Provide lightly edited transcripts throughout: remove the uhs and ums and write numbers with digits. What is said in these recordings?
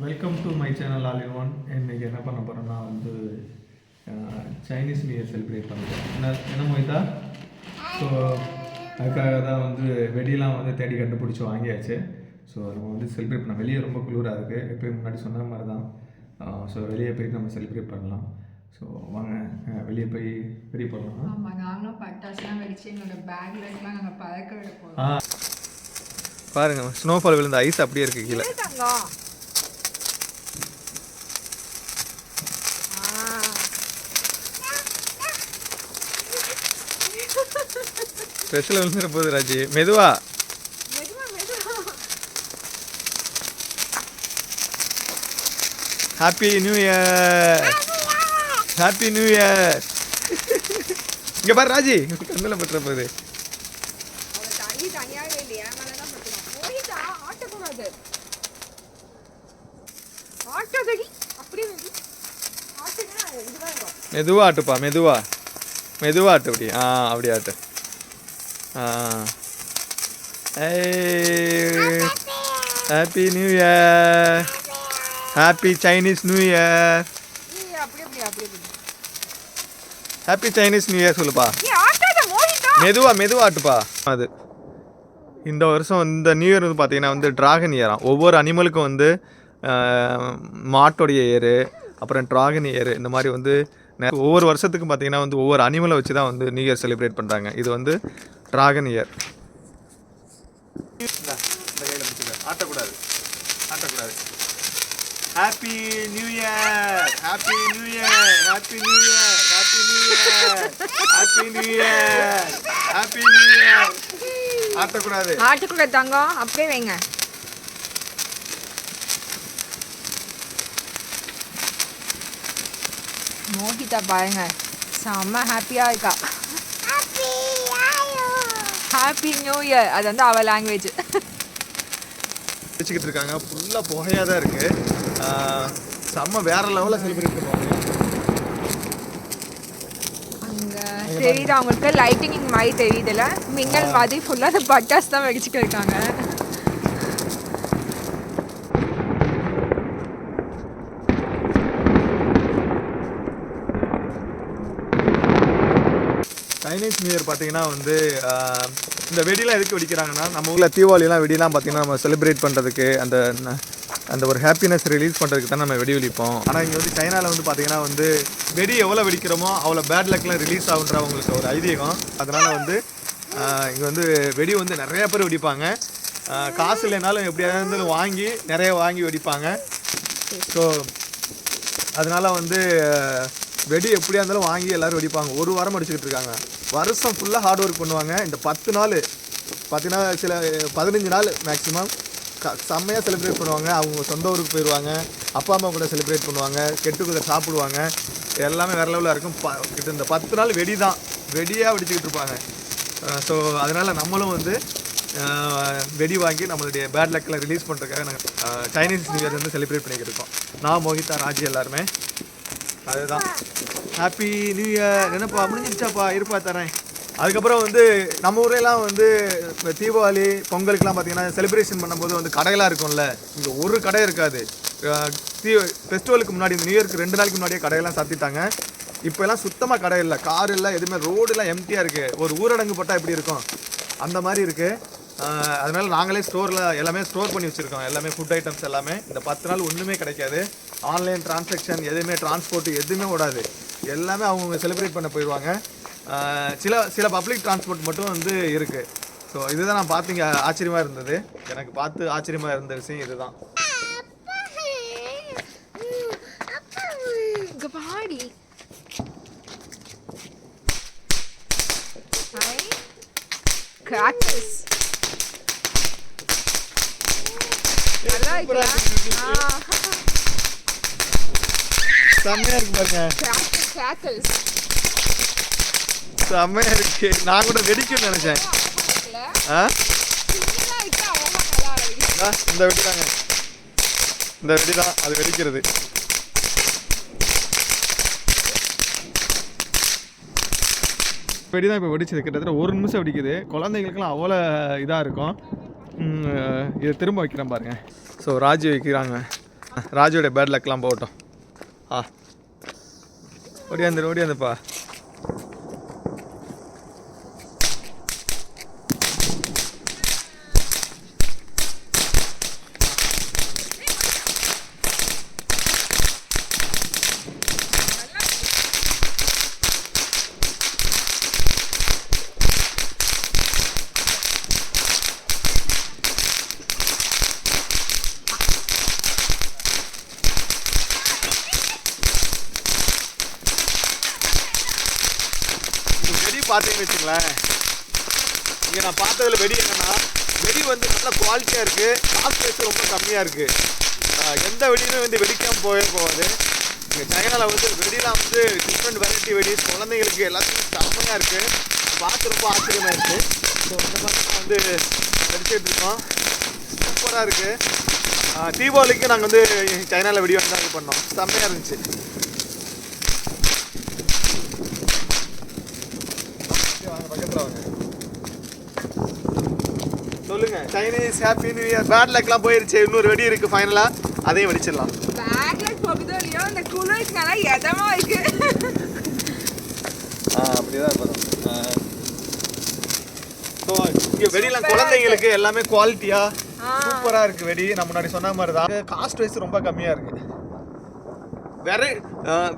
Welcome to my channel all in one. இன்றைக்கி என்ன பண்ண போகிறோன்னா சைனீஸ் நியூ இயர் செலிப்ரேட் பண்ணுறோம். என்ன மொய்தா? ஸோ அதுக்காக தான் வெடியெலாம் தேடி கண்டுபிடிச்சி வாங்கியாச்சு. ஸோ நம்ம செலிப்ரேட் பண்ண வெளியே ரொம்ப குளிராக இருக்குது. எப்போயும் முன்னாடி சொன்ன மாதிரி தான். ஸோ வெளியே போய் நம்ம செலிப்ரேட் பண்ணலாம். ஸோ வாங்க வெளியே போய் ரெடி பண்ணலாம். ஆமாம், நாங்களும் பட்டாசுலாம் வெடிச்சு எங்களோட பேக்லாம் நாங்கள் பழக்க விட போகிறோம். பாருங்க, ஸ்னோஃபால் விழுந்த ஐஸ் அப்படியே இருக்குது கீழே. ஸ்பெஷல் விழுந்துற போகுது ராஜி. மெதுவா happy new year, happy new year. இங்கே பாரு ராஜி, கண்ணில் பட்டுற போகுது. மெதுவா ஆட்டுப்பா, மெதுவா மெதுவா ஆட்டு. அப்படி அப்படி ஆட்டு. Happy new year, happy Chinese new year, happy Chinese new year சொல்லுப்பா. மெதுவா மெதுவா ஆட்டுப்பா. அது இந்த வருஷம் இந்த நியூ இயர் பார்த்தீங்கன்னா ட்ராகன் இயராம். ஒவ்வொரு அனிமலுக்கும் மாட்டோடைய இயரு, அப்புறம் ட்ராகன் இயர், இந்த மாதிரி ஒவ்வொரு வருஷத்துக்கும் பார்த்தீங்கன்னா ஒவ்வொரு அனிமலை வச்சு தான் நியூ இயர் செலிப்ரேட் பண்ணுறாங்க. இது ட்ராகன் இயர். ஆட்டக்கூடாது, ஆட்டக்கூடாது. Happy new year, happy new year, happy new year, happy new year, happy new year, happy new year. ஆட்டக்கூடாது, ஆட்டக்கூடாது தங்கம். அப்படியே வைங்க. மோகிதா பாருங்க, செம்ம ஹாப்பியா இருக்கா. ஹாப்பி நியூ இயர், அது அவ லாங்குவேஜ். வச்சுக்கிட்டு இருக்காங்க. ஃபுல்லாக புகையாக தான் இருக்கு. செம்ம வேற லெவலில் செலிப்ரேட் பண்ணுவாங்க. அங்கே தெரியுது அவங்களுக்கு லைட்டிங் மாதிரி தெரியுதுல, மின்னல் மாதிரி ஃபுல்லாக அந்த பட்டாசு தான் வெடிச்சுட்டு இருக்காங்க. சைனீஸ் நியூ இயர் பார்த்தீங்கன்னா இந்த வெடிலாம் எதுக்கு வெடிக்கிறாங்கன்னா, நம்ம ஊரில் தீபாவளிலாம் வெடிலாம் பார்த்தீங்கன்னா நம்ம செலிப்ரேட் பண்ணுறதுக்கு, அந்த ஒரு ஹாப்பினஸ் ரிலீஸ் பண்ணுறதுக்கு தான் நம்ம வெடி வெடிப்போம். ஆனால் இங்கே சைனாவில் பார்த்தீங்கன்னா வெடி எவ்வளோ வெடிக்கிறோமோ அவ்வளோ பேட் லக்லாம் ரிலீஸ் ஆகுன்ற அவங்களுக்கு ஒரு ஐதீகம். அதனால் இங்கே வெடி நிறையா பேர் வெடிப்பாங்க. காசு இல்லைனாலும் எப்படியாவது இருந்தாலும் வாங்கி நிறைய வாங்கி வெடிப்பாங்க. ஸோ அதனால் வெடி எப்படியா இருந்தாலும் வாங்கி எல்லோரும் வெடிப்பாங்க. ஒரு வாரம் அடிச்சுக்கிட்டு இருக்காங்க. வருஷம் ஃபுல்லாக ஹார்ட் ஒர்க் பண்ணுவாங்க. இந்த 10 நாள் பார்த்தீங்கன்னா சில 15 நாள் மேக்ஸிமம் செம்மையாக செலிப்ரேட் பண்ணுவாங்க. அவங்க சொந்த ஊருக்கு போயிடுவாங்க, அப்பா அம்மா கூட செலிப்ரேட் பண்ணுவாங்க, கெட்டுக்குள்ளே சாப்பிடுவாங்க. எல்லாமே வேறு லெவலில் இருக்கும். கிட்ட இந்த 10 நாள் வெடி தான், வெடியாக வெடிச்சுக்கிட்டு இருப்பாங்க. ஸோ அதனால் நம்மளும் வெடி வாங்கி நம்மளுடைய பேட் லக்கில் ரிலீஸ் பண்ணுறதுக்காக நாங்கள் சைனீஸ் நியூ இயர் செலிப்ரேட் பண்ணிக்கிட்டு இருக்கோம். நான் மோகிதா, ராஜி எல்லாருமே. அதுதான் ஹாப்பி நியூ இயர். என்னப்பா முடிஞ்சிருச்சாப்பா, இருப்பா தரேன். அதுக்கப்புறம் நம்ம ஊரெல்லாம் தீபாவளி பொங்கலுக்குலாம் பார்த்தீங்கன்னா செலிப்ரேஷன் பண்ணும்போது கடையெல்லாம் இருக்கும்ல. இங்கே ஒரு கடை இருக்காது. ஃபெஸ்டிவலுக்கு முன்னாடி, இந்த நியூ இயர்க்கு 2 நாளைக்கு முன்னாடியே கடையெல்லாம் சாத்திட்டாங்க. இப்போல்லாம் சுத்தமாக கடை இல்லை, கார் இல்லை, எதுவுமே ரோடெல்லாம் எம்டியாக இருக்குது. ஒரு ஊரடங்கு போட்டால் எப்படி இருக்கும் அந்த மாதிரி இருக்குது. அதனால் நாங்களே ஸ்டோரில் எல்லாமே ஸ்டோர் பண்ணி வச்சுருக்கோம். எல்லாமே ஃபுட் ஐட்டம்ஸ் எல்லாமே. இந்த 10 நாள் ஒன்றுமே கிடைக்காது. ஆன்லைன் டிரான்சாக்ஷன் எதுவுமே, டிரான்ஸ்போர்ட் எதுவுமே ஓடாது. எல்லாமே அவங்க செலிப்ரேட் பண்ண போயிடுவாங்க. சில பப்ளிக் டிரான்ஸ்போர்ட் மட்டும் இருக்குது. ஸோ இதுதான் நான் பார்த்தீங்க ஆச்சரியமாக இருந்தது. எனக்கு பார்த்து ஆச்சரியமாக இருந்த விஷயம் இதுதான். செம்மையா இருக்கு பாருங்க, செம்மையா இருக்கு. நான் கூட வெடிக்கும்னு நினைச்சேன். இந்த வெடி தாங்க, இந்த வெடி தான் அது வெடிக்கிறது. வெடி தான் இப்போ வெடிச்சது. கிட்டத்தட்ட 1 நிமிஷம் வெடிக்குது. குழந்தைங்களுக்குலாம் அவ்வளோ இதாக இருக்கும். இதை திரும்ப வைக்கிறேன் பாருங்கள். ஸோ ராஜி வைக்கிறாங்க. ராஜுவோட பேட் லக்லாம் போகட்டும். ஓடியாந்துப்பா. பார்த்தீங்கன்னு வச்சுங்களேன், இங்கே நான் பார்த்ததில் வெடி என்னென்னா, வெடி வந்து நல்ல குவாலிட்டியாக இருக்குது, காஸ்ட் வைஸ் ரொம்ப கம்மியாக இருக்குது. எந்த வெடியுமே வந்து வெடிக்காமல் போகாது. இங்கே சைனாவில் வந்து வெடிலாம் வந்து டிஃப்ரெண்ட் வெரைட்டி வெடி குழந்தைங்களுக்கு எல்லாத்துக்கும் செம்மையாக இருக்குது. பார்த்து ரொம்ப ஆச்சரியமாக இருக்குது. ஸோ இந்த மாதிரி தான் வந்து வெடிச்சிட்டு இருக்கோம். சூப்பராக இருக்குது. தீபாவளிக்கு நாங்கள் வந்து சைனாவில் வெடி வந்து இது பண்ணோம். செம்மையாக இருந்துச்சு. சொல்லுங்க, Chinese happy new year. Bad லக்லாம் போயிருச்சு. இன்னொரு வெடி இருக்கு ஃபைனலா, அதையும் வெடிச்சிடலாம். பேட் லக் போகுதோ இல்லையோ, இந்த குளிர்னால எதமா இருக்கு. அப்படிதான் வரும். ஸோ இங்கே வெடிலாம் குழந்தைங்களுக்கு எல்லாமே குவாலிட்டியா சூப்பரா இருக்கு வெடி. நான் முன்னாடி சொன்ன மாதிரி தான். காஸ்ட் வைஸ் ரொம்ப கம்மியா இருக்கு.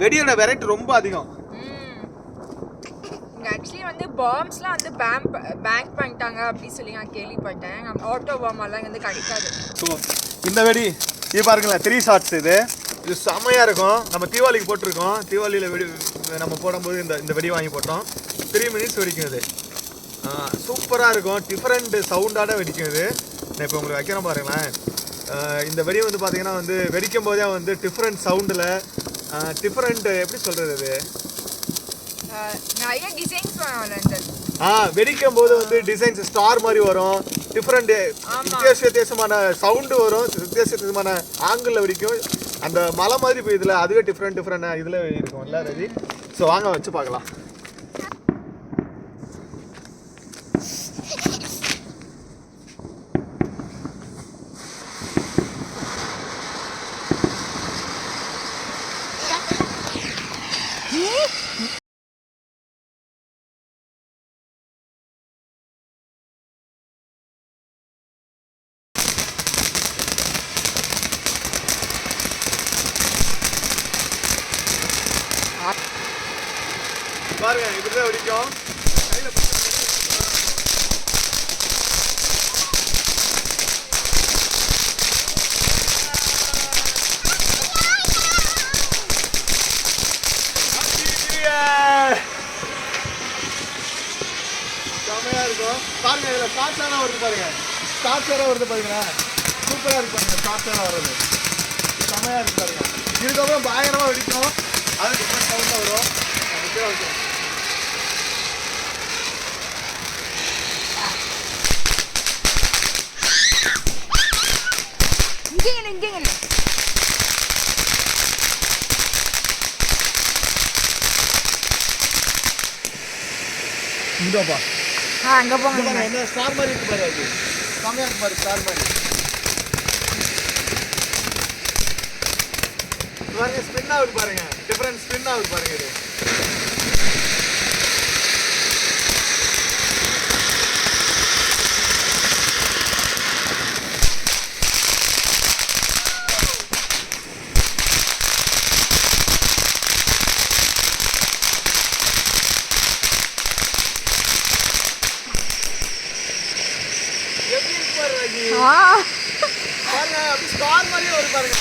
வெடியோட வெரைட்டி ரொம்ப அதிகம். ஆக்சுவலி வந்து பாம்ஸ்லாம் வந்து பேங்க் பண்ணிட்டாங்க அப்படின்னு சொல்லி நான் கேள்விப்பட்டேன். ஆட்டோ பாம் எல்லாம் வந்து கிடைக்காது. ஸோ இந்த வெடி இது பாருங்களேன், 3 ஷாட்ஸ். இது செம்மையாக இருக்கும். நம்ம தீபாவளிக்கு போட்டிருக்கோம். தீபாவளியில் வெடி நம்ம போடும்போது இந்த வெடி வாங்கி போட்டோம். 3 மினிட்ஸ் வெடிக்கும். இது சூப்பராக இருக்கும். டிஃப்ரெண்ட் சவுண்டாக வெடிக்கும். இது நான் இப்போ உங்களுக்கு வைக்கிறேன் பாருங்களேன். இந்த வெடி வந்து பார்த்தீங்கன்னா வந்து வெடிக்கும் போதே வந்து டிஃப்ரெண்ட் சவுண்டில் டிஃப்ரெண்ட் எப்படி சொல்கிறது, இது நிறைய டிசைன்ஸ் வரும்ல. வெடிக்கும் போது வந்து டிசைன்ஸ் ஸ்டார் மாதிரி வரும். டிஃப்ரெண்ட் வித்தியாசமான சவுண்டு வரும். வித்தியாசமான ஆங்கிளில் வெடிக்கும். அந்த மலை மாதிரி இப்போ இதில் அதுவே டிஃப்ரெண்ட் இதில் இருக்கும்ல ரவி. ஸோ வாங்க வச்சு பார்க்கலாம். பாருங்க, இப்படிதான் வெடிக்கும். செமையா இருக்கும். பாருங்க, இதுல ஸ்டார்ட் வருது பாருங்க. ஸ்டார்ட் வருது பாருங்க. சூப்பரா இருக்கு பாருங்க. ஸ்டார்ட் வர்றது செமையா இருக்கு பாருங்க. இதுக்கப்புறம் பயங்கரமா வெடிக்கும். அது டிஃப்ரெண்ட் சவுண்ட்ல வரும். இங்கே இந்தோப்பா. அங்கே போங்க. என்ன ஸ்டார் மாதிரி இருக்கு பாரு. அது செமையா இருக்கு பாரு. ஸ்டார் மாதிரி பாருங்க. ஸ்பின் ஆகுது பாருங்க. டிஃப்ரெண்ட் ஸ்பின் ஆகுது பாருங்க. இது பாருங்க, ஸ்டார் மாதிரியே வருது பாருங்க.